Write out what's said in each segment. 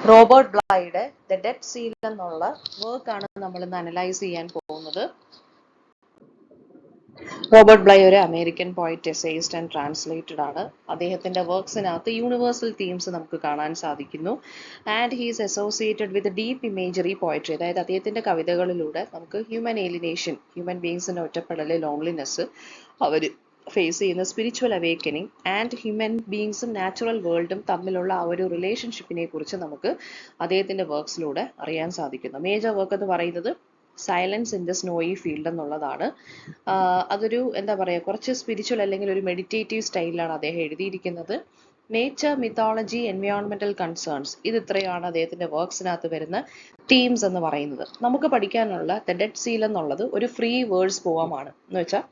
Robert ബ്ലൈയുടെ the dead seal എന്നുള്ള വർക്കാണ് നമ്മൾ ഇന്ന് അനലൈസ് ചെയ്യാൻ പോകുന്നത്. റോബർട്ട് ബ്ലൈ ഒരു American poet, essayist and translated ആണ്. അദ്ദേഹത്തിന്റെ വർക്ക്സിനകത്ത് യൂണിവേഴ്സൽ തീംസ് നമുക്ക് കാണാൻ സാധിക്കുന്നു. And he's associated with deep imagery poetry. അതായത് അദ്ദേഹത്തിന്റെ കവിതകളിലൂടെ നമുക്ക് ഹ്യൂമൻ ഏലിനേഷൻ, ഹ്യൂമൻ ബീങ്സിന്റെ ഒറ്റപ്പെടൽ, ലോൺലിനെസ്, അവർ ഫേസ് ചെയ്യുന്ന സ്പിരിച്വൽ അവേക്കനിങ് ആൻഡ് ഹ്യൂമൻ ബീങ്സും നാച്ചുറൽ വേൾഡും തമ്മിലുള്ള ആ ഒരു റിലേഷൻഷിപ്പിനെ കുറിച്ച് നമുക്ക് അദ്ദേഹത്തിന്റെ വർക്ക്സിലൂടെ അറിയാൻ സാധിക്കുന്നു. മേജർ വർക്ക് എന്ന് പറയുന്നത് silence in the snowy field എന്നുള്ളതാണ്. അതൊരു എന്താ പറയുക, കുറച്ച് സ്പിരിച്വൽ അല്ലെങ്കിൽ ഒരു മെഡിറ്റേറ്റീവ് സ്റ്റൈലിലാണ് അദ്ദേഹം എഴുതിയിരിക്കുന്നത്. നേച്ചർ, മിത്തോളജി, എൻവയോൺമെന്റൽ കൺസേൺസ്, ഇത് ഇത്രയാണ് അദ്ദേഹത്തിന്റെ വർക്ക്സിനകത്ത് വരുന്ന തീംസ് എന്ന് പറയുന്നത്. നമുക്ക് പഠിക്കാനുള്ള ദ ഡെഡ് സീൽ എന്നുള്ളത് ഒരു ഫ്രീ വേർഡ്സ് പോവമാണ്. എന്ന് വെച്ചാൽ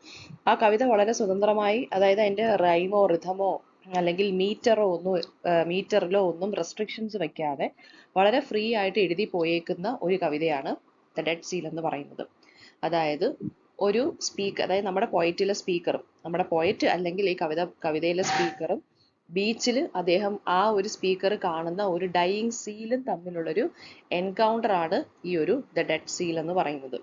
ആ കവിത വളരെ സ്വതന്ത്രമായി, അതായത് അതിന്റെ റൈമോ റിഥമോ അല്ലെങ്കിൽ മീറ്ററിലോ ഒന്നും റെസ്ട്രിക്ഷൻസ് വെക്കാതെ വളരെ ഫ്രീ ആയിട്ട് എഴുതി പോയേക്കുന്ന ഒരു കവിതയാണ് ദ ഡെഡ് സീൽ എന്ന് പറയുന്നത്. അതായത് ഒരു സ്പീക്കർ, അതായത് നമ്മുടെ പോയറ്റിലെ സ്പീക്കറും, നമ്മുടെ പോയറ്റ് അല്ലെങ്കിൽ ഈ കവിതയിലെ സ്പീക്കറും ബീച്ചിൽ അദ്ദേഹം ആ ഒരു സ്പീക്കർ കാണുന്ന ഒരു ഡൈയിങ് സീലും തമ്മിലുള്ളൊരു എൻകൗണ്ടർ ആണ് ഈ ഒരു ദ ഡെഡ് സീൽ എന്ന് പറയുന്നത്.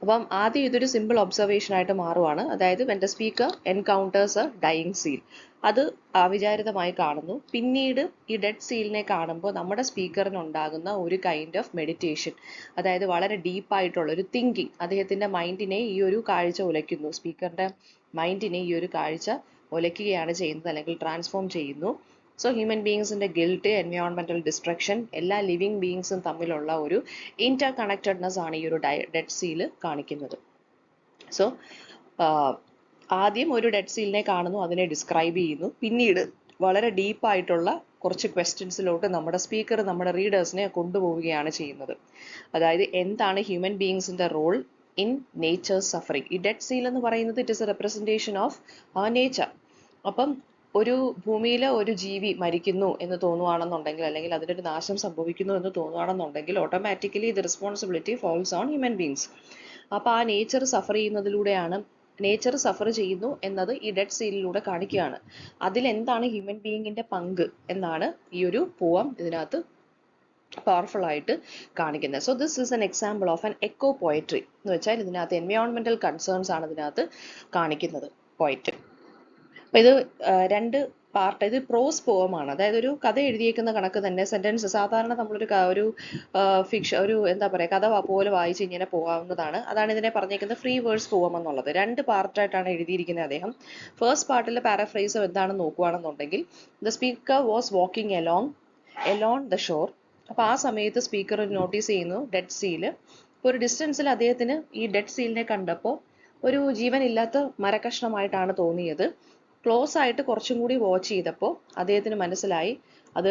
അപ്പം ആദ്യം ഇതൊരു സിമ്പിൾ ഒബ്സർവേഷൻ ആയിട്ട് മാറുവാണ്. അതായത് when the speaker encounters a dying seal, അത് അവിചാരിതമായി കാണുന്നു. പിന്നീട് ഈ ഡെഡ് സീലിനെ കാണുമ്പോൾ നമ്മുടെ സ്പീക്കറിന് ഉണ്ടാകുന്ന ഒരു കൈൻഡ് ഓഫ് മെഡിറ്റേഷൻ, അതായത് വളരെ ഡീപ്പായിട്ടുള്ള ഒരു തിങ്കിങ്, അദ്ദേഹത്തിന്റെ മൈൻഡിനെ ഈ ഒരു കാഴ്ച ഉലയ്ക്കുന്നു. സ്പീക്കറിന്റെ മൈൻഡിനെ ഈ ഒരു കാഴ്ച ഉലയ്ക്കുകയാണ് ചെയ്യുന്നത്, അല്ലെങ്കിൽ ട്രാൻസ്ഫോം ചെയ്യുന്നു. സോ ഹ്യൂമൻ ബീങ്സിന്റെ ഗിൽട്ട്, എൻവയോൺമെന്റൽ ഡിസ്ട്രക്ഷൻ, എല്ലാ ലിവിങ് ബീങ്സും തമ്മിലുള്ള ഒരു ഇന്റർ കണക്റ്റഡ്നെസ് ആണ് ഈ ഒരു ഡെഡ് സീൽ കാണിക്കുന്നത്. സോ ആദ്യം ഒരു ഡെഡ് സീലിനെ കാണുന്നു, അതിനെ ഡിസ്ക്രൈബ് ചെയ്യുന്നു. പിന്നീട് വളരെ ഡീപ്പായിട്ടുള്ള കുറച്ച് ക്വസ്റ്റ്യൻസിലോട്ട് നമ്മുടെ സ്പീക്കർ നമ്മുടെ റീഡേഴ്സിനെ കൊണ്ടുപോവുകയാണ് ചെയ്യുന്നത്. അതായത് എന്താണ് ഹ്യൂമൻ ബീങ്സിന്റെ റോൾ ഇൻ നേച്ചർ സഫറിങ്. ഈ ഡെഡ് സീൽ എന്ന് പറയുന്നത് it is a representation of nature. അപ്പം ഒരു ഭൂമിയിലെ ഒരു ജീവി മരിക്കുന്നു എന്ന് തോന്നുവാണെന്നുണ്ടെങ്കിൽ, അല്ലെങ്കിൽ അതിനൊരു നാശം സംഭവിക്കുന്നു എന്ന് തോന്നുവാണെന്നുണ്ടെങ്കിൽ, automatically the responsibility falls on human beings. അപ്പോൾ ആ നേച്ചർ സഫർ ചെയ്യുന്നതിലൂടെയാണ്, നേച്ചർ സഫർ ചെയ്യുന്നു എന്നത് ഈ ഡെഡ് സീലിലൂടെ കാണിക്കുകയാണ്. അതിലെന്താണ് ഹ്യൂമൻ ബീയിങ്ങിന്റെ പങ്ക് എന്നാണ് ഈ ഒരു പോയം ഇതിനകത്ത് പവർഫുൾ ആയിട്ട് കാണിക്കുന്നത്. So this is an example of an echo poetry. എന്ന് വെച്ചാൽ ഇതിനകത്ത് എൻവയോൺമെന്റൽ കൺസേൺസ് ആണ് ഇതിനകത്ത് കാണിക്കുന്നത് പോയറ്റ്. അപ്പൊ ഇത് രണ്ട് പാർട്ട്, ഇത് പ്രോസ് പോമാണ്. അതായത് ഒരു കഥ എഴുതിയേക്കുന്ന കണക്ക് തന്നെ സെന്റൻസ്, സാധാരണ നമ്മളൊരു ഫിക്ഷൻ, ഒരു എന്താ പറയുക, കഥ പോലെ വായിച്ച് ഇങ്ങനെ പോകാവുന്നതാണ്. അതാണ് ഇതിനെ പറഞ്ഞേക്കുന്നത് ഫ്രീ വേർഡ്സ് പോം എന്നുള്ളത്. രണ്ട് പാർട്ടായിട്ടാണ് എഴുതിയിരിക്കുന്നത് അദ്ദേഹം. ഫസ്റ്റ് പാർട്ടിലെ പാരഫ്രൈസ് എന്താണെന്ന് നോക്കുകയാണെന്നുണ്ടെങ്കിൽ, the speaker was walking alone the shore. അപ്പൊ ആ സമയത്ത് സ്പീക്കർ നോട്ടീസ് ചെയ്യുന്നു ഡെഡ് സീല്. ഒരു ഡിസ്റ്റൻസിൽ അദ്ദേഹത്തിന് ഈ ഡെഡ് സീലിനെ കണ്ടപ്പോൾ ഒരു ജീവനില്ലാത്ത മരക്കഷ്ണമായിട്ടാണ് തോന്നിയത്. ക്ലോസ് ആയിട്ട് കുറച്ചും കൂടി വാച്ച് ചെയ്തപ്പോൾ അദ്ദേഹത്തിന് മനസ്സിലായി അത്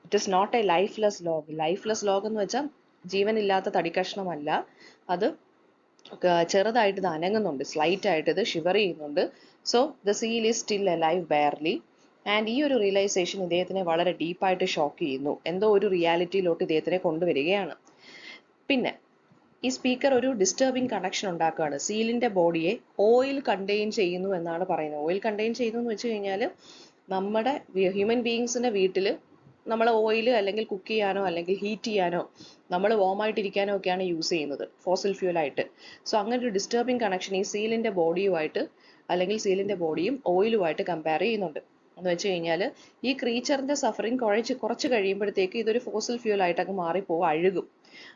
it is not a lifeless log. Lifeless log എന്ന് വെച്ചാൽ ജീവനില്ലാത്ത തടിക്കഷ്ണമല്ല, അത് ചെറുതായിട്ട് ഇത് അനങ്ങുന്നുണ്ട്, സ്ലൈറ്റ് ആയിട്ട് ഇത് ഷിവർ ചെയ്യുന്നുണ്ട്. So the seal is still A live barely. And ഈ ഒരു റിയലൈസേഷൻ ഇദ്ദേഹത്തിനെ വളരെ ഡീപ്പായിട്ട് ഷോക്ക് ചെയ്യുന്നു. എന്തോ ഒരു റിയാലിറ്റിയിലോട്ട് ഇദ്ദേഹത്തിനെ കൊണ്ടുവരികയാണ്. പിന്നെ ഈ സ്പീക്കർ ഒരു ഡിസ്റ്റർബിങ് കണക്ഷൻ ഉണ്ടാക്കുകയാണ്. സീലിന്റെ ബോഡിയെ ഓയിൽ കണ്ടെയ്ൻ ചെയ്യുന്നു എന്നാണ് പറയുന്നത്. ഓയിൽ കണ്ടെയ്ൻ ചെയ്യുന്നു എന്ന് വെച്ച് കഴിഞ്ഞാൽ നമ്മുടെ ഹ്യൂമൻ ബീയിങ്സിന്റെ വീട്ടിൽ നമ്മൾ ഓയിൽ അല്ലെങ്കിൽ കുക്ക് ചെയ്യാനോ അല്ലെങ്കിൽ ഹീറ്റ് ചെയ്യാനോ നമ്മൾ വാമായിട്ടിരിക്കാനോ ഒക്കെയാണ് യൂസ് ചെയ്യുന്നത്, ഫോസിൽ ഫ്യൂൽ ആയിട്ട്. സോ അങ്ങനെ ഒരു ഡിസ്റ്റർബിങ് കണക്ഷൻ ഈ സീലിന്റെ ബോഡിയുമായിട്ട്, അല്ലെങ്കിൽ സീലിന്റെ ബോഡിയും ഓയിലുമായിട്ട് കമ്പയർ ചെയ്യുന്നുണ്ട്. എന്ന് വെച്ച് കഴിഞ്ഞാൽ ഈ ക്രീച്ചറിന്റെ സഫറിങ് കുറച്ച് കഴിയുമ്പോഴത്തേക്ക് ഇതൊരു ഫോസിൽ ഫ്യൂൽ ആയിട്ടൊക്കെ മാറിപ്പോവും, അഴുകും.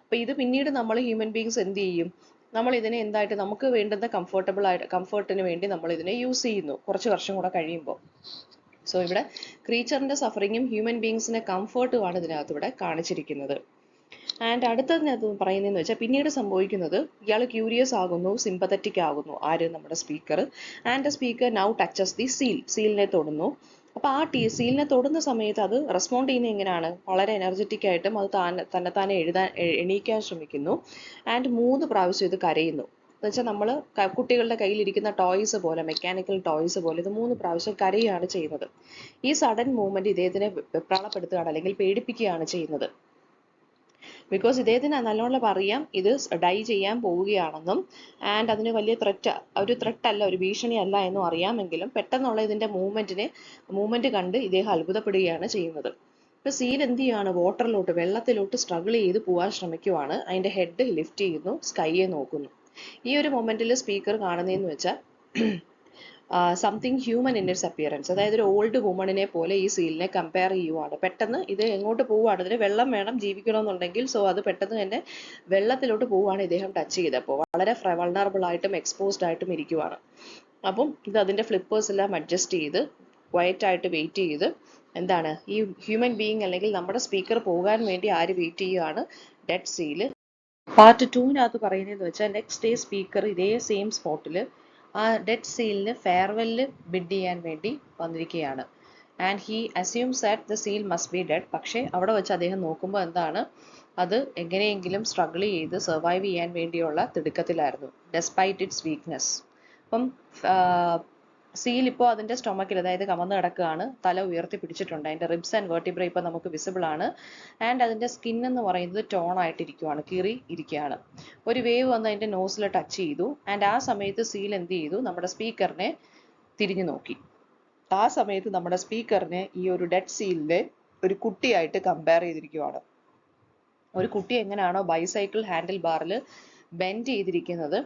അപ്പൊ ഇത് പിന്നീട് നമ്മൾ ഹ്യൂമൻ ബീങ്സ് എന്ത് ചെയ്യും, നമ്മൾ ഇതിനെ എന്തായിട്ട് നമുക്ക് വേണ്ടുന്ന കംഫർട്ടിന് വേണ്ടി നമ്മൾ ഇതിനെ യൂസ് ചെയ്യുന്നു കുറച്ച് വർഷം കൂടെ കഴിയുമ്പോൾ. സോ ഇവിടെ ക്രീച്ചറിന്റെ സഫറിങ്ങും ഹ്യൂമൻ ബീങ്സിന്റെ കംഫർട്ടുമാണ് ഇതിനകത്ത് ഇവിടെ കാണിച്ചിരിക്കുന്നത്. ആൻഡ് അടുത്തതിനകത്ത് പറയുന്നതെന്ന് വെച്ചാൽ പിന്നീട് സംഭവിക്കുന്നത്, ഇയാൾ ക്യൂരിയസ് ആകുന്നു, സിമ്പത്തറ്റിക് ആകുന്നു. ആര്? നമ്മുടെ speaker. And the speaker now touches the സീലിനെ തൊടുന്നു. അപ്പൊ ആ സീലിനെ തൊടുന്ന സമയത്ത് അത് റെസ്പോണ്ട് ചെയ്യുന്നത് എങ്ങനെയാണ്? വളരെ എനർജറ്റിക് ആയിട്ടും അത് തന്നെത്താനെ എണീക്കാൻ ശ്രമിക്കുന്നു. ആൻഡ് 3 പ്രാവശ്യം ഇത് കരയുന്നു. എന്നുവെച്ചാൽ നമ്മൾ കുട്ടികളുടെ കയ്യിലിരിക്കുന്ന ടോയ്സ് പോലെ, മെക്കാനിക്കൽ ടോയ്സ് പോലെ ഇത് 3 പ്രാവശ്യം കരയുകയാണ് ചെയ്യുന്നത്. ഈ സഡൻ മൂവ്മെന്റ് ഇദ്ദേഹത്തിനെ വെപ്രാളപ്പെടുത്തുകയാണ്, അല്ലെങ്കിൽ പേടിപ്പിക്കുകയാണ് ചെയ്യുന്നത്. ബിക്കോസ് ഇദ്ദേഹത്തിന് നല്ലോണം അറിയാം ഇത് ഡൈ ചെയ്യാൻ പോവുകയാണെന്നും, ആൻഡ് അതിന് വലിയ ഒരു ത്രെട്ട് അല്ല, ഒരു ഭീഷണി അല്ല എന്നും അറിയാമെങ്കിലും പെട്ടെന്നുള്ള ഇതിന്റെ മൂവ്മെന്റ് കണ്ട് ഇദ്ദേഹം അത്ഭുതപ്പെടുകയാണ് ചെയ്യുന്നത്. ഇപ്പൊ സീൽ എന്ത് ചെയ്യാണ്, വാട്ടറിലോട്ട് വെള്ളത്തിലോട്ട് സ്ട്രഗിൾ ചെയ്ത് പോകാൻ ശ്രമിക്കുവാണ്. അതിന്റെ ഹെഡ് ലിഫ്റ്റ് ചെയ്യുന്നു, സ്കൈയെ നോക്കുന്നു. ഈ ഒരു മൊമെന്റിൽ സ്പീക്കർ കാണുന്നതെന്ന് വെച്ചാൽ something human in its appearance. അതായത് ഒരു ഓൾഡ് വുമണിനെ പോലെ ഈ സീലിനെ കമ്പയർ ചെയ്യുവാണ്. പെട്ടെന്ന് ഇത് എങ്ങോട്ട് പോവുകയാണ്, ഇതിന് വെള്ളം വേണം ജീവിക്കണമെന്നുണ്ടെങ്കിൽ. സോ അത് പെട്ടെന്ന് തന്നെ വെള്ളത്തിലോട്ട് പോവുകയാണ് ഇദ്ദേഹം ടച്ച് ചെയ്തപ്പോൾ. വളരെ വൾണറബിൾ ആയിട്ടും എക്സ്പോസ്ഡ് ആയിട്ടും ഇരിക്കുവാണ്. അപ്പം ഇത് അതിന്റെ ഫ്ലിപ്പേഴ്സ് എല്ലാം അഡ്ജസ്റ്റ് ചെയ്ത് ക്വയറ്റ് ആയിട്ട് വെയിറ്റ് ചെയ്ത് എന്താണ് ഈ ഹ്യൂമൻ ബീയിങ് അല്ലെങ്കിൽ നമ്മുടെ സ്പീക്കർ പോകാൻ വേണ്ടി ആര് വെയിറ്റ് ചെയ്യുകയാണ്, ഡെഡ് സീല്. പാർട്ട് 2-നകത്ത് പറയുന്നതെന്ന് വെച്ചാൽ നെക്സ്റ്റ് ഡേ സ്പീക്കർ ഇതേ സെയിം സ്പോട്ടിൽ ആ ഡെഡ് സീലിന് ഫെയർവെല്ല് ബിഡ് ചെയ്യാൻ വേണ്ടി വന്നിരിക്കുകയാണ്. And he assumes that the seal must be dead. പക്ഷേ അവിടെ വെച്ച് അദ്ദേഹം നോക്കുമ്പോൾ എന്താണ്, അത് എങ്ങനെയെങ്കിലും സ്ട്രഗിൾ ചെയ്ത് സർവൈവ് ചെയ്യാൻ വേണ്ടിയുള്ള തിടുക്കത്തിലായിരുന്നു, ഡെസ്പൈറ്റ് ഇറ്റ്സ് വീക്ക്നെസ്. അപ്പം സീൽ ഇപ്പോൾ അതിന്റെ സ്റ്റൊമക്കിൽ, അതായത് കമന്ന് കിടക്കുകയാണ്, തല ഉയർത്തി പിടിച്ചിട്ടുണ്ട്. അതിന്റെ റിബ്സ് ആൻഡ് വെർട്ടിബ്ര ഇപ്പോൾ നമുക്ക് വിസിബിൾ ആണ്. ആൻഡ് അതിന്റെ സ്കിൻ എന്ന് പറയുന്നത് ടോൺ ആയിട്ടിരിക്കുവാണ്, കീറി ഇരിക്കുകയാണ്. ഒരു വേവ് വന്ന് അതിന്റെ നോസിൽ ടച്ച് ചെയ്തു. ആൻഡ് ആ സമയത്ത് സീൽ എന്ത് ചെയ്തു, നമ്മുടെ സ്പീക്കറിനെ തിരിഞ്ഞു നോക്കി. ആ സമയത്ത് നമ്മുടെ സ്പീക്കറിനെ ഈ ഒരു ഡെഡ് സീലിനെ ഒരു കുട്ടിയായിട്ട് കമ്പയർ ചെയ്തിരിക്കുവാണ്. ഒരു കുട്ടി എങ്ങനെയാണോ ബൈസൈക്കിൾ ഹാൻഡിൽ ബാറിൽ ബെൻഡ് ചെയ്തിരിക്കുന്നത്,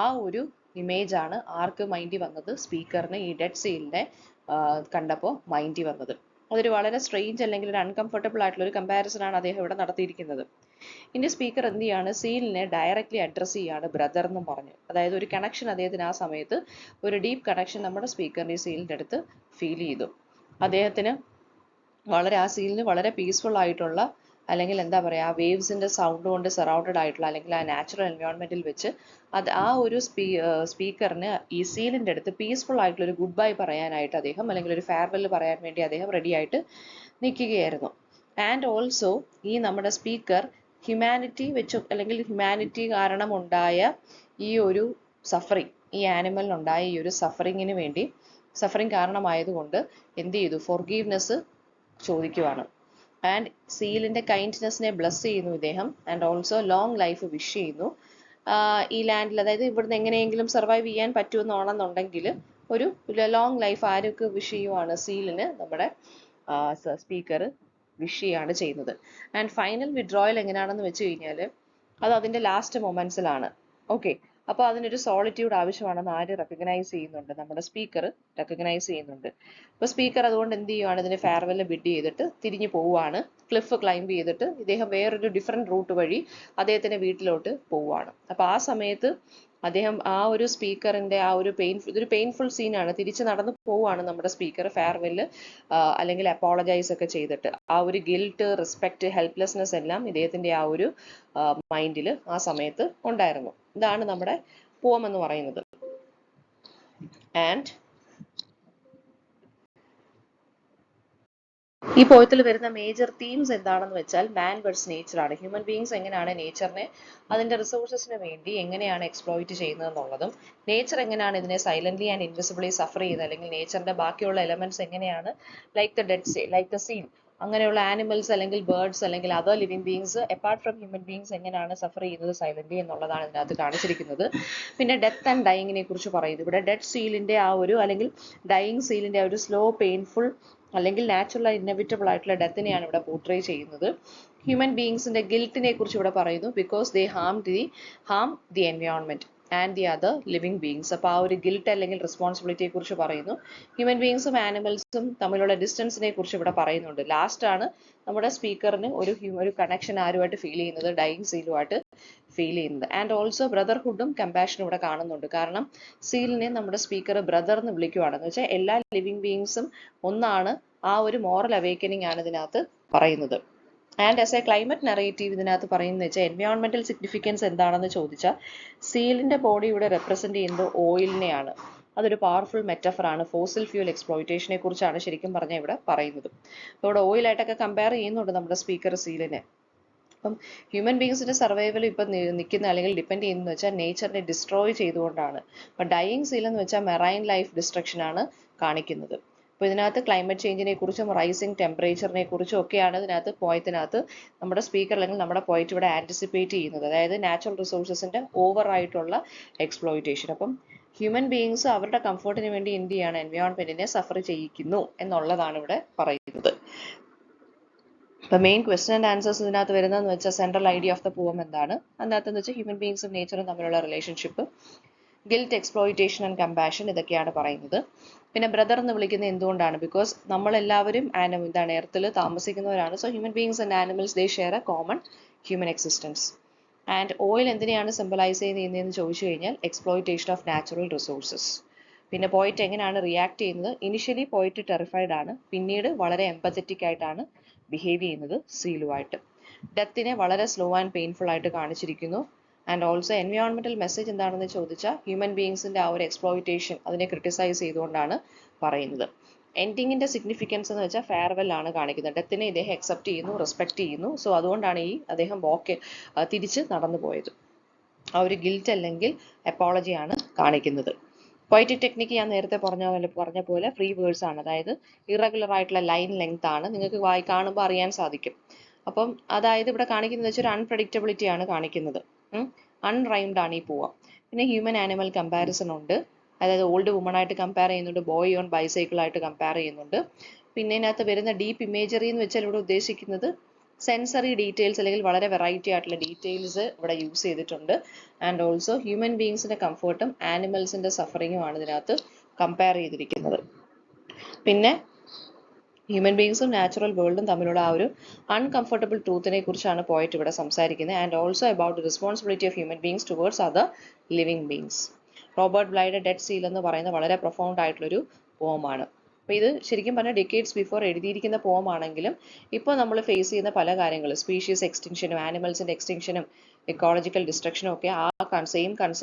ആ ഒരു ഇമേജ് ആണ് ആർക്ക് മൈൻഡിൽ വന്നത്, സ്പീക്കറിന് ഈ ഡെഡ് സീലിനെ കണ്ടപ്പോൾ മൈൻഡിൽ വന്നത്. അതൊരു വളരെ സ്ട്രെയിഞ്ച് അല്ലെങ്കിൽ ഒരു അൺകംഫർട്ടബിൾ ആയിട്ടുള്ള ഒരു കമ്പാരിസൺ ആണ് അദ്ദേഹം ഇവിടെ നടത്തിയിരിക്കുന്നത്. ഇനി സ്പീക്കർ എന്ത് ചെയ്യാണ്, സീലിനെ ഡയറക്റ്റ്ലി അഡ്രസ് ചെയ്യാണ് ബ്രദർ എന്നും പറഞ്ഞു. അതായത് ഒരു കണക്ഷൻ അദ്ദേഹത്തിന് ആ സമയത്ത്, ഒരു ഡീപ്പ് കണക്ഷൻ നമ്മുടെ സ്പീക്കറിന്റെ സീലിന്റെ അടുത്ത് ഫീൽ ചെയ്തു. അദ്ദേഹത്തിന് വളരെ ആ സീലിന് വളരെ പീസ്ഫുൾ ആയിട്ടുള്ള, അല്ലെങ്കിൽ എന്താ പറയുക, ആ വേവ്സിന്റെ സൗണ്ട് കൊണ്ട് സറൗണ്ടഡ് ആയിട്ടുള്ള, അല്ലെങ്കിൽ ആ നാച്ചുറൽ എൻവയോൺമെന്റിൽ വെച്ച് അത് ആ ഒരു സ്പീക്കറിന് ഈ സീലിന്റെ അടുത്ത് പീസ്ഫുൾ ആയിട്ടുള്ള ഒരു ഗുഡ് ബൈ പറയാനായിട്ട് അദ്ദേഹം, അല്ലെങ്കിൽ ഒരു ഫെയർവെൽ പറയാൻ വേണ്ടി അദ്ദേഹം റെഡി ആയിട്ട് നിൽക്കുകയായിരുന്നു. ആൻഡ് ഓൾസോ ഈ നമ്മുടെ സ്പീക്കർ ഹ്യൂമാനിറ്റി വെച്ച്, അല്ലെങ്കിൽ ഹ്യൂമാനിറ്റി കാരണം ഉണ്ടായ ഈ ഒരു സഫറിങ്, ഈ ആനിമലിനുണ്ടായ ഈ ഒരു സഫറിങ്ങിന് വേണ്ടി, സഫറിങ് കാരണമായതുകൊണ്ട് എന്ത് ചെയ്തു, ഫോർഗീവ്നെസ് ചോദിക്കുവാണ്. ആൻഡ് സീലിന്റെ കൈൻഡ്നെസ്സിനെ ബ്ലസ് ചെയ്യുന്നു ഇദ്ദേഹം. And also long life wish ചെയ്യുന്നു. ഈ ലാൻഡിൽ, അതായത് ഇവിടുന്ന് എങ്ങനെയെങ്കിലും സർവൈവ് ചെയ്യാൻ പറ്റുമെന്നാണെന്നുണ്ടെങ്കിൽ ഒരു ലോങ് ലൈഫ് ആരൊക്കെ വിഷ് ചെയ്യുവാണ്, സീലിന് നമ്മുടെ സ്പീക്കർ വിഷ് ചെയ്യാണ് ചെയ്യുന്നത്. ആൻഡ് ഫൈനൽ വിഡ്രോയൽ എങ്ങനെയാണെന്ന് വെച്ച് കഴിഞ്ഞാൽ അത് അതിന്റെ ലാസ്റ്റ് മൊമെന്റ്സിലാണ്. ഓക്കെ, അപ്പോൾ അതിനൊരു സോളിറ്റ്യൂഡ് ആവശ്യമാണെന്ന് ആര് റെക്കഗ്നൈസ് ചെയ്യുന്നുണ്ട്, നമ്മുടെ സ്പീക്കർ റെക്കഗ്നൈസ് ചെയ്യുന്നുണ്ട്. അപ്പോൾ സ്പീക്കർ അതുകൊണ്ട് എന്ത് ചെയ്യുവാണ്, ഇതിന് ഫെയർവെൽ ബിഡ് ചെയ്തിട്ട് തിരിഞ്ഞു പോവുകയാണ്. ക്ലിഫ് ക്ലൈംബ് ചെയ്തിട്ട് ഇദ്ദേഹം വേറൊരു ഡിഫറെന്റ് റൂട്ട് വഴി അദ്ദേഹത്തിന്റെ വീട്ടിലോട്ട് പോവുകയാണ്. അപ്പോൾ ആ സമയത്ത് അദ്ദേഹം ആ ഒരു സ്പീക്കറിന്റെ ആ ഒരു ഇതൊരു പെയിൻഫുൾ സീനാണ്. തിരിച്ച് നടന്നു പോവുകയാണ് നമ്മുടെ സ്പീക്കർ ഫെയർവെൽ അല്ലെങ്കിൽ അപ്പോളജൈസ് ഒക്കെ ചെയ്തിട്ട്. ആ ഒരു ഗിൽട്ട്, റെസ്പെക്ട്, ഹെൽപ്ലെസ്നെസ് എല്ലാം ഇദ്ദേഹത്തിന്റെ ആ ഒരു മൈൻഡിൽ ആ സമയത്ത് ഉണ്ടായിരുന്നു. ഇതാണ് നമ്മുടെ പോം എന്ന് പറയുന്നത്. ആൻഡ് ഈ പോയത്തിൽ വരുന്ന മേജർ തീംസ് എന്താണെന്ന് വെച്ചാൽ മാൻ വേഴ്സ് നേച്ചർ ആണ്. ഹ്യൂമൻ ബീയിങ്സ് എങ്ങനെയാണ് നേച്ചറിനെ അതിന്റെ റിസോഴ്സസിന് വേണ്ടി എങ്ങനെയാണ് എക്സ്പ്ലോയിറ്റ് ചെയ്യുന്നത് എന്നുള്ളതും, നേച്ചർ എങ്ങനെയാണ് ഇതിനെ സൈലന്റ്ലി ആൻഡ് ഇൻവിസിബിളി സഫർ ചെയ്യുന്നത്, അല്ലെങ്കിൽ നേച്ചറിന്റെ ബാക്കിയുള്ള എലമെന്റ്സ് എങ്ങനെയാണ് ലൈക്ക് ദ സീൽ അങ്ങനെയുള്ള ആനിമൽസ് അല്ലെങ്കിൽ ബേർഡ്സ് അല്ലെങ്കിൽ other living beings apart from human beings എങ്ങനെയാണ് സഫർ ചെയ്യുന്നത് സൈലന്റ്ലി എന്നുള്ളതാണ് ഇതിനകത്ത് കാണിച്ചിരിക്കുന്നത്. പിന്നെ ഡെത്ത് ആൻഡ് ഡൈയിങ്ങിനെ കുറിച്ച് പറയുന്നു. ഇവിടെ ഡെഡ് സീലിന്റെ ആ ഒരു, അല്ലെങ്കിൽ ഡൈയിങ് സീലിന്റെ ആ ഒരു സ്ലോ, പെയിൻഫുൾ അല്ലെങ്കിൽ നാച്ചുറൽ ഇന്നെവിറ്റബിൾ ആയിട്ടുള്ള ഡെത്തിനെയാണ് ഇവിടെ പോർട്രേ ചെയ്യുന്നത്. ഹ്യൂമൻ ബീയിങ്സിന്റെ ഗിൽറ്റിനെ കുറിച്ച് ഇവിടെ പറയുന്നു. Because they harm the environment and the other living beings. അപ്പോൾ ആ ഒരു ഗിൽറ്റ് അല്ലെങ്കിൽ റെസ്പോൺസിബിലിറ്റിയെ കുറിച്ച് പറയുന്നു. ഹ്യൂമൻ ബീയിങ്സും ആനിമൽസും തമ്മിലുള്ള ഡിസ്റ്റൻസിനെ കുറിച്ച് ഇവിടെ പറയുന്നുണ്ട്. ലാസ്റ്റ് ആണ് നമ്മുടെ സ്പീക്കറിന് ഒരു കണക്ഷൻ ആരുമായിട്ട് ഫീൽ ചെയ്യുന്നത്, ഡൈയിങ് സീലുമായിട്ട് ഫീൽ ചെയ്യുന്നത്. ആൻഡ് ഓൾസോ ബ്രദർഹുഡും കമ്പാഷനും ഇവിടെ കാണുന്നുണ്ട്. കാരണം സീലിനെ നമ്മുടെ സ്പീക്കർ ബ്രദർ എന്ന് വിളിക്കുവാണെന്ന് വെച്ചാൽ എല്ലാ ലിവിങ് ബീയിങ്സും ഒന്നാണ്. ആ ഒരു മോറൽ അവേക്കനിങ് ആണ് ഇതിനകത്ത് പറയുന്നത്. And as A climate narrative ഇതിനകത്ത് പറയുന്നത് വെച്ചാൽ എൻവയോൺമെന്റൽ സിഗ്നിഫിക്കൻസ് എന്താണെന്ന് ചോദിച്ചാൽ സീലിന്റെ ബോഡി ഇവിടെ റെപ്രസെന്റ് ചെയ്യുന്നത് ഓയിലിനെയാണ്. അതൊരു പവർഫുൾ മെറ്റഫർ ആണ്. ഫോസിൽ ഫ്യൂൽ എക്സ്പ്ലോയിറ്റേഷനെ കുറിച്ചാണ് ശരിക്കും പറഞ്ഞാൽ ഇവിടെ പറയുന്നത്. അപ്പോൾ ഇവിടെ ഓയിലായിട്ടൊക്കെ കമ്പയർ ചെയ്യുന്നുണ്ട് നമ്മുടെ സ്പീക്കർ സീലിനെ. അപ്പം ഹ്യൂമൻ ബീങ്സിന്റെ സർവൈവൽ ഇപ്പം നിൽക്കുന്ന അല്ലെങ്കിൽ ഡിപ്പെൻഡ് ചെയ്യുന്നത് വെച്ചാൽ നേച്ചറിനെ ഡിസ്ട്രോയ് ചെയ്തുകൊണ്ടാണ്. അപ്പം ഡൈയിങ് സീൽ എന്ന് വെച്ചാൽ മെറൈൻ ലൈഫ് ഡിസ്ട്രക്ഷൻ ആണ് കാണിക്കുന്നത്. അപ്പോൾ ഇതിനകത്ത് ക്ലൈമറ്റ് ചേഞ്ചിനെ കുറിച്ചും റൈസിങ് ടെമ്പറേച്ചറിനെ കുറിച്ചും ഒക്കെയാണ് ഇതിനകത്ത് പോയത്തിനകത്ത് നമ്മുടെ സ്പീക്കർ അല്ലെങ്കിൽ നമ്മുടെ പോയിന്റ് ഇവിടെ ആന്റിസിപ്പേറ്റ് ചെയ്യുന്നത്. അതായത് നാച്ചുറൽ റിസോഴ്സസിന്റെ ഓവർ ആയിട്ടുള്ള എക്സ്പ്ലോയിറ്റേഷൻ. അപ്പം ഹ്യൂമൻ ബീയിങ്സ് അവരുടെ കംഫർട്ടിന് വേണ്ടി എന്ത് ചെയ്യാണ്, എൻവയോൺമെന്റിനെ സഫർ ചെയ്യിക്കുന്നു എന്നുള്ളതാണ് ഇവിടെ പറയുന്നത്. ഇപ്പോൾ മെയിൻ ക്വസ്റ്റൻ ആൻഡ് ആൻസേഴ്സ് ഇതിനകത്ത് വരുന്നതെന്ന് വെച്ചാൽ central idea of the poem എന്താണ്, അതിനകത്തെന്ന് വെച്ചാൽ ഹ്യൂമൻ ബീങ്സും നേച്ചറും തമ്മിലുള്ള relationship, guilt, exploitation and compassion, ഇതൊക്കെയാണ് പറയുന്നത്. പിന്നെ ബ്രദർ എന്ന് വിളിക്കുന്നത് എന്തുകൊണ്ടാണ്, ബിക്കോസ് നമ്മളെല്ലാവരും എന്താണ് എർത്തിൽ താമസിക്കുന്നവരാണ്. So human beings and animals they share a common human existence. And oil എന്തിനെയാണ് സിംബലൈസ് ചെയ്യുന്നതെന്ന് ചോദിച്ചു കഴിഞ്ഞാൽ എക്സ്പ്ലോയിറ്റേഷൻ ഓഫ് നാച്ചുറൽ റിസോഴ്സസ്. പിന്നെ പോയിറ്റ് എങ്ങനെയാണ് റിയാക്ട് ചെയ്യുന്നത്, ഇനിഷ്യലി പോയിറ്റ് ടെറിഫൈഡ് ആണ്, പിന്നീട് വളരെ എംപത്തറ്റിക് ആയിട്ടാണ് ബിഹേവ് ചെയ്യുന്നത് സീലുമായിട്ട്. ഡെത്തിനെ വളരെ സ്ലോ ആൻഡ് പെയിൻഫുൾ ആയിട്ട് കാണിച്ചിരിക്കുന്നു. ആൻഡ് ഓൾസോ എൻവയോൺമെന്റൽ മെസ്സേജ് എന്താണെന്ന് ചോദിച്ചാൽ ഹ്യൂമൻ ബീങ്സിന്റെ ആ ഒരു എക്സ്പ്ലോയിറ്റേഷൻ അതിനെ ക്രിട്ടിസൈസ് ചെയ്തുകൊണ്ടാണ് പറയുന്നത്. എൻഡിങ്ങിന്റെ സിഗ്നിഫിക്കൻസ് എന്ന് വെച്ചാൽ ഫെയർവെൽ ആണ് കാണിക്കുന്നത്. ഡെത്തിനെ ഇദ്ദേഹം അക്സെപ്റ്റ് ചെയ്യുന്നു, റെസ്പെക്ട് ചെയ്യുന്നു. സോ അതുകൊണ്ടാണ് അദ്ദേഹം തിരിച്ച് നടന്നു പോയത്. ആ ഒരു ഗിൽറ്റ് അല്ലെങ്കിൽ അപ്പോളജിയാണ് കാണിക്കുന്നത്. പോയറ്റിക് ടെക്നിക്ക് ഞാൻ നേരത്തെ പറഞ്ഞ പോലെ ഫ്രീ വേർഡ്സ് ആണ്, അതായത് ഇറഗുലർ ആയിട്ടുള്ള ലൈൻ ലെങ്ത് ആണ്, നിങ്ങൾക്ക് കാണുമ്പോൾ അറിയാൻ സാധിക്കും. അപ്പം അതായത് ഇവിടെ കാണിക്കുന്നത് വെച്ചാൽ ഒരു അൺപ്രഡിക്റ്റബിലിറ്റി ആണ് കാണിക്കുന്നത്. അൺറൈംഡ് ആണ് ഈ പോവാം. പിന്നെ ഹ്യൂമൻ ആനിമൽ കമ്പാരിസൺ ഉണ്ട്, അതായത് ഓൾഡ് വുമൺ ആയിട്ട് കമ്പയർ ചെയ്യുന്നുണ്ട്, ബോയ് ഓൺ ബൈസൈക്കിൾ ആയിട്ട് കമ്പയർ ചെയ്യുന്നുണ്ട്. പിന്നെ ഇതിനകത്ത് വരുന്ന ഡീപ്പ് ഇമേജറി എന്ന് വെച്ചാൽ ഇവിടെ ഉദ്ദേശിക്കുന്നത് സെൻസറി ഡീറ്റെയിൽസ് അല്ലെങ്കിൽ വളരെ വെറൈറ്റി ആയിട്ടുള്ള ഡീറ്റെയിൽസ് ഇവിടെ യൂസ് ചെയ്തിട്ടുണ്ട്. ആൻഡ് ഓൾസോ ഹ്യൂമൻ ബീങ്സിന്റെ കംഫർട്ടും ആനിമൽസിന്റെ സഫറിങ്ങും ആണ് ഇതിനകത്ത് കമ്പയർ ചെയ്തിരിക്കുന്നത്. പിന്നെ ഹ്യൂമൻ ബീങ്സും നാച്ചുറൽ വേൾഡും തമ്മിലുള്ള ആ ഒരു അൺകംഫർട്ടബിൾ ട്രൂത്തിനെ കുറിച്ചാണ് പോയിറ്റ് ഇവിടെ സംസാരിക്കുന്നത്. And also about responsibility of human beings towards other living beings. Robert ബ്ലൈയുടെ ഡെഡ് സീൽ എന്ന് പറയുന്ന വളരെ പ്രൊഫൗണ്ട് ആയിട്ടുള്ളൊരു പോമാണ്. അപ്പോൾ ഇത് ശരിക്കും പറഞ്ഞാൽ ഡെക്കേഡ്സ് ബിഫോർ എഴുതിയിരിക്കുന്ന പോം ആണെങ്കിലും ഇപ്പോൾ നമ്മൾ ഫേസ് ചെയ്യുന്ന പല കാര്യങ്ങളും, സ്പീഷീസ് എക്സ്റ്റിങ്ഷനും ആനിമൽസിന്റെ എക്സ്റ്റിങ്ഷനും എക്കോളജിക്കൽ ഡിസ്ട്രക്ഷനും ഒക്കെ ആ സെയിം കൺസേൺ